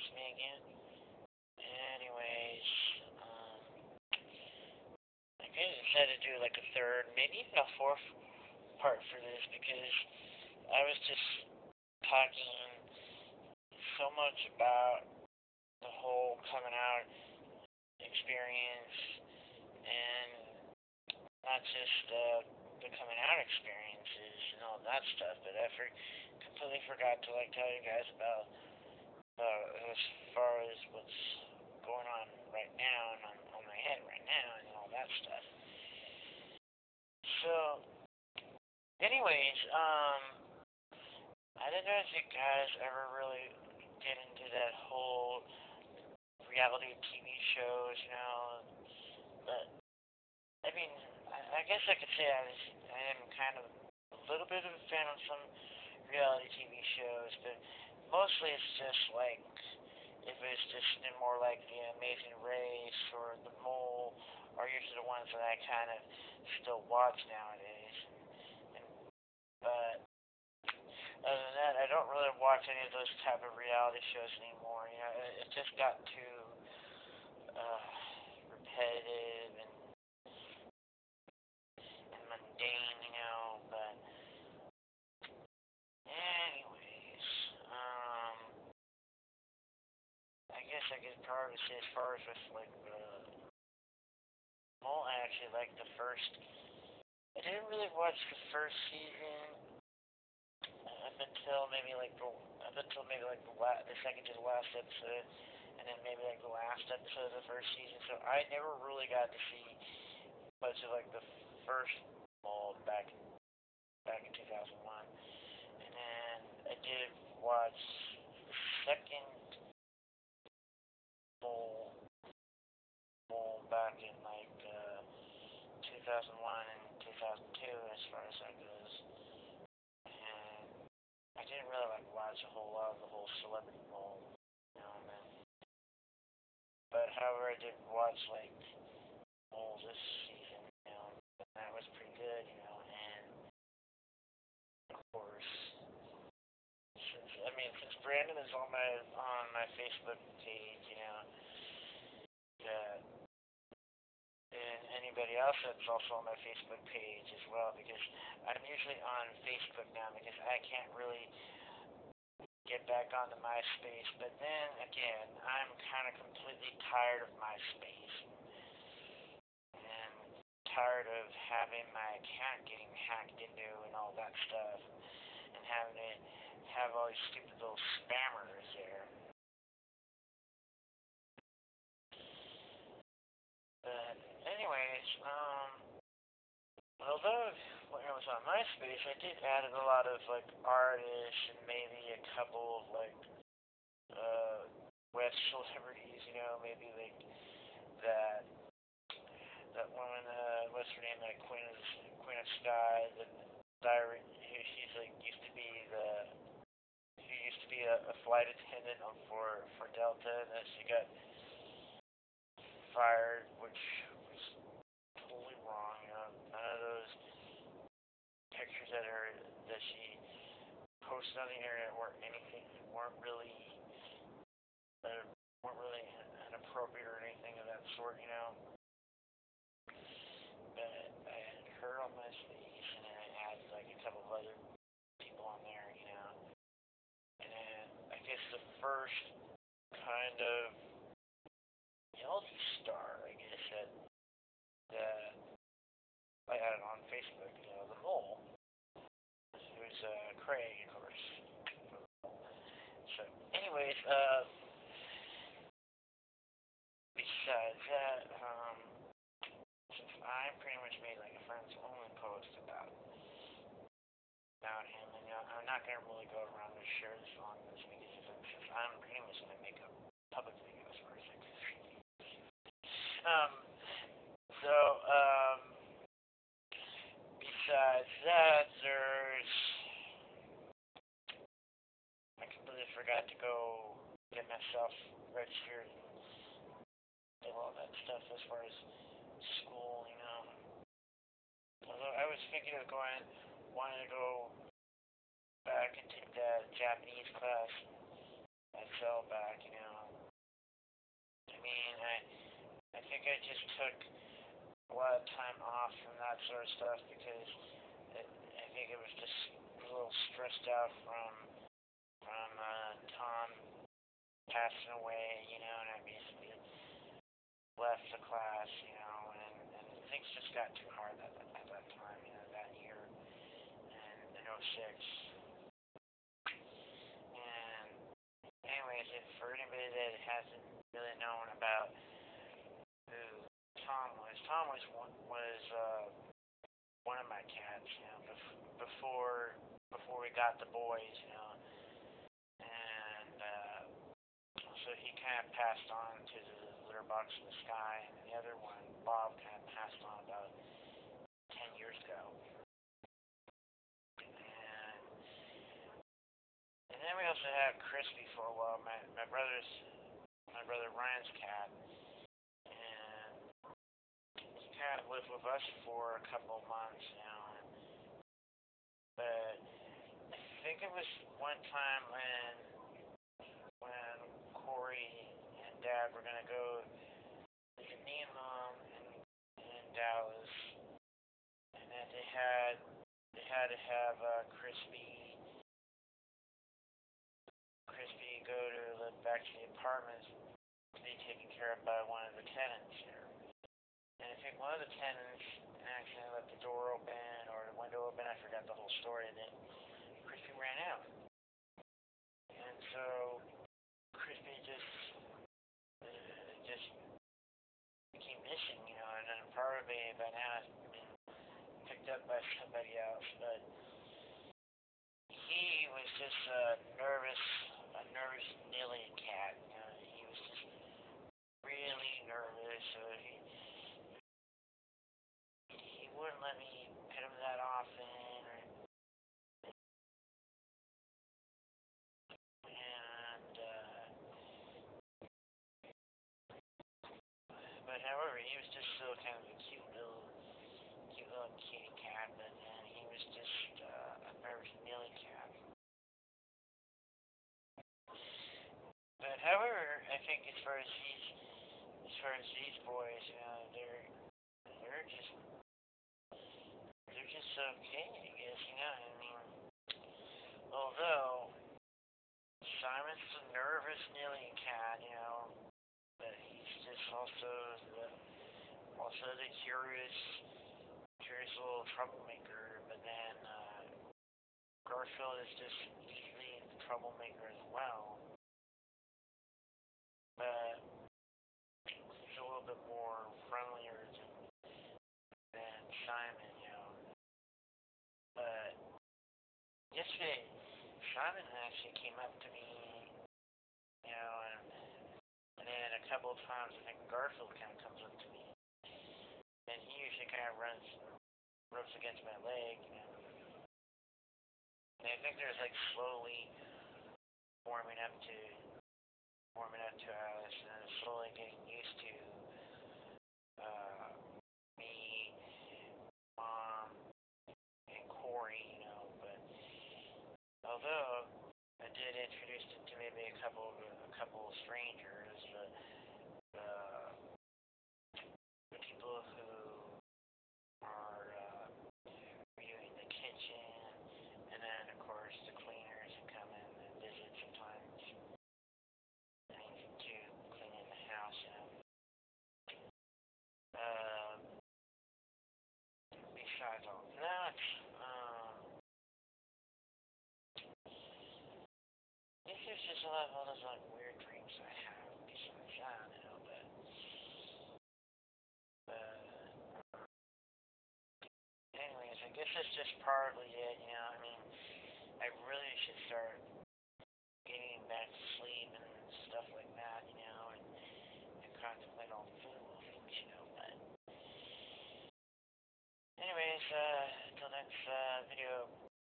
it's me again. Anyways, I kind of decided to do like a third, maybe even a fourth part for this because I was just talking so much about the whole coming out experience and not just the coming out experiences and all that stuff, but I completely forgot to like tell you guys about as far as what's going on right now and on my head right now and all that stuff. So, anyways, I don't know if you guys ever really get into that whole reality TV shows, but I mean, I guess I could say I am kind of a little bit of a fan of some reality TV shows, but mostly it's just like if it's just more like The Amazing Race or The Mole are usually the ones that I kind of still watch nowadays. But other than that, I don't really watch any of those type of reality shows anymore. It just got too repetitive and mundane, but anyways, I guess I could probably say as far as with like the Mole, I actually liked the first. I didn't really watch the first season up until maybe like the second to the last episode, and then maybe like the last episode of the first season. So I never really got to see much of like the first Mole back in 2001, and then I did watch the second Mole back in like 2001 and 2002 as far as that goes. And I didn't really like watch a whole lot of the whole Celebrity Mole, man. But however, I did watch like Mole this season, and that was pretty good, and of course, since Brandon is on my Facebook page, uh, and anybody else that's also on my Facebook page as well, because I'm usually on Facebook now because I can't really get back onto MySpace. But then again, I'm kind of completely tired of MySpace and tired of having my account getting hacked into and all that stuff and having to have all these stupid little spammers there. But anyways, although when I was on MySpace, I did add a lot of like artists and maybe a couple of like web celebrities, maybe like that woman, what's her name, that Queen of Sky, the diary, she's like used to be a flight attendant for Delta, and then she got fired, which was totally wrong. None of those pictures that she posted on the internet weren't really inappropriate or anything of that sort. But I had her on my space, and then I added like a couple of other people on there. And then I guess the first kind of reality star, I guess, that I had on Facebook, the Mole, who's Craig, of course. So, anyways, besides that, since I pretty much made like a friends only post about him, and I'm not gonna really go around and share this on this because since I'm pretty much gonna make a public video as far as I can. So, besides that, I completely forgot to go get myself registered and all that stuff as far as school. Although I was thinking of wanting to go back and take that Japanese class I fell back, mean, I think I just took a lot of time off from that sort of stuff because I think it was just a little stressed out from Tom passing away, and I basically left the class, and things just got too hard at that time, that year, and in '06. And anyways, if for anybody that hasn't really known about who Tom was one of my cats, before we got the boys, and so he kind of passed on to the litter box in the sky, and the other one, Bob, kind of passed on about 10 years ago. And then we also had Crispy for a while, my brother Ryan's cat, and he kind of lived with us for a couple months, but I think it was one time when Corey and Dad were gonna go visit me and Mom in Dallas, and that they had to have Crispy go to back to the apartments to be taken care of by one of the tenants there. And I think one of the tenants accidentally left the door open or the window open. I forgot the whole story. And then Crispy ran out, and so Crispy just became missing, and then probably by now has been picked up by somebody else. But he was just a nervous Nilly cat. He was just really nervous. So he wouldn't let me pet him that often. And but however, he was just still kind of a cute little kitty cat. But then he was just a nervous Nilly cat. But however, I think as far as these boys, they're just okay, I guess. I mean, although Simon's a nervous Nilly cat, but he's just also the curious little troublemaker. But then Garfield is just easily the troublemaker as well. But he's a little bit more friendlier than Simon, But yesterday, Simon actually came up to me, and then a couple of times I think Garfield kind of comes up to me, and he usually kind of rubs against my leg, and I think there's like slowly warming up to Alice, and then slowly getting used to me, Mom, and Corey, But although I did introduce him to maybe a couple of strangers, the people who are redoing the kitchen, and then of course the cleaners who come in and visit sometimes. To cleaning the house. Besides all that, this is just a lot of all those weird dreams I have. Besides that, but anyways, I guess that's just partly it. I mean, I really should start getting back to sleep and